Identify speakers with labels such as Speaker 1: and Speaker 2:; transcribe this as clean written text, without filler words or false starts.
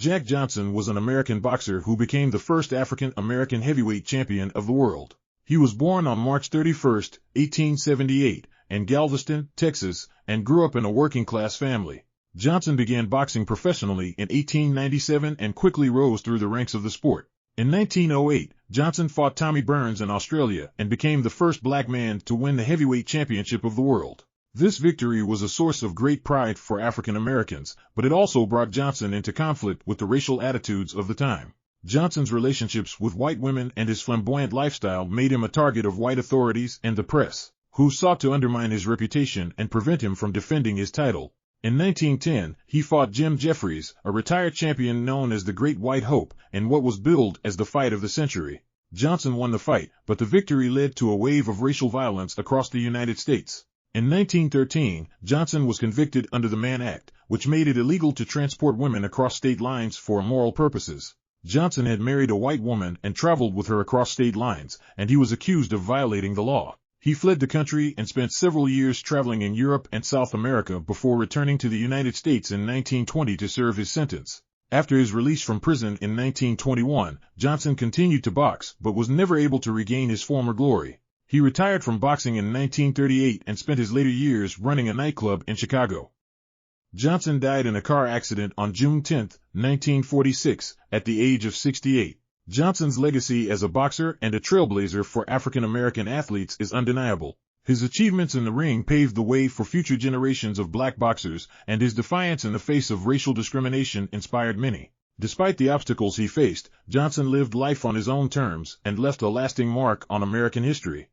Speaker 1: Jack Johnson was an American boxer who became the first African American heavyweight champion of the world. He was born on March 31, 1878, in Galveston, Texas, and grew up in a working-class family. Johnson began boxing professionally in 1897 and quickly rose through the ranks of the sport. In 1908, Johnson fought Tommy Burns in Australia and became the first black man to win the heavyweight championship of the world. This victory was a source of great pride for African Americans, but it also brought Johnson into conflict with the racial attitudes of the time. Johnson's relationships with white women and his flamboyant lifestyle made him a target of white authorities and the press, who sought to undermine his reputation and prevent him from defending his title. In 1910, he fought Jim Jeffries, a retired champion known as the Great White Hope, in what was billed as the fight of the century. Johnson won the fight, but the victory led to a wave of racial violence across the United States. In 1913, Johnson was convicted under the Mann Act, which made it illegal to transport women across state lines for immoral purposes. Johnson had married a white woman and traveled with her across state lines, and he was accused of violating the law. He fled the country and spent several years traveling in Europe and South America before returning to the United States in 1920 to serve his sentence. After his release from prison in 1921, Johnson continued to box but was never able to regain his former glory. He retired from boxing in 1938 and spent his later years running a nightclub in Chicago. Johnson died in a car accident on June 10, 1946, at the age of 68. Johnson's legacy as a boxer and a trailblazer for African American athletes is undeniable. His achievements in the ring paved the way for future generations of black boxers, and his defiance in the face of racial discrimination inspired many. Despite the obstacles he faced, Johnson lived life on his own terms and left a lasting mark on American history.